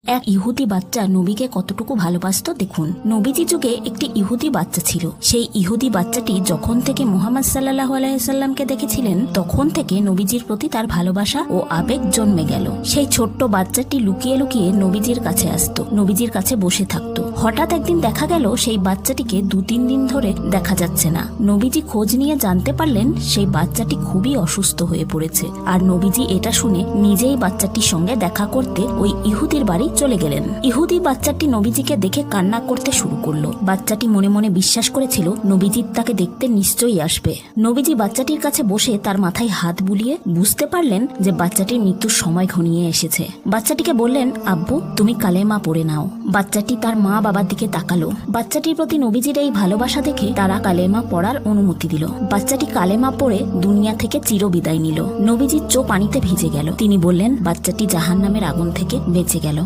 এক ইহুদি বাচ্চা নবীকে কতটুকু ভালোবাসতো দেখুন। নবীজি যুগে একটি ইহুদি বাচ্চা ছিল। সেই ইহুদি বাচ্চাটি যখন থেকে মুহাম্মদ সাল্লাল্লাহু আলাইহি সাল্লামকে দেখেছিলেন তখন থেকে নবীজির প্রতি তার ভালোবাসা ও আবেগ জন্মে গেল। সেই ছোট্ট বাচ্চাটি লুকিয়ে লুকিয়ে নবীজির কাছে আসতো, নবীজির কাছে বসে থাকতো। হঠাৎ একদিন দেখা গেল সেই বাচ্চাটিকে 2-3 দিন ধরে দেখা যাচ্ছে না। নবীজি খোঁজ নিয়ে জানতে পারলেন সেই বাচ্চাটি খুবই অসুস্থ হয়ে পড়েছে। আর নবীজি এটা শুনে নিজেই বাচ্চাটির সঙ্গে দেখা করতে ওই ইহুদির বাড়ি চলে গেলেন। ইহুদি বাচ্চাটি নবীজিকে দেখে কান্না করতে শুরু করলো। বাচ্চাটি মনে মনে বিশ্বাস করেছিল নবীজি তাকে দেখতে নিশ্চয়ই আসবে। নবীজি বাচ্চাটির কাছে বসে তার মাথায় হাত বুলিয়ে বুঝতে পারলেন যে বাচ্চাটির মৃত্যুর সময় ঘনিয়ে এসেছে। বাচ্চাটিকে বললেন, আব্বু তুমি কালেমা পড়ে নাও। বাচ্চাটি তার মা বাবার দিকে তাকালো। বাচ্চাটির প্রতি নবীজির এই ভালোবাসা দেখে তারা কালেমা পড়ার অনুমতি দিল। বাচ্চাটি কালেমা পড়ে দুনিয়া থেকে চিরবিদায় নিল। নবীজির চোখ পানিতে ভিজে গেল। তিনি বললেন বাচ্চাটি জাহান্নামের আগুন থেকে বেঁচে গেল।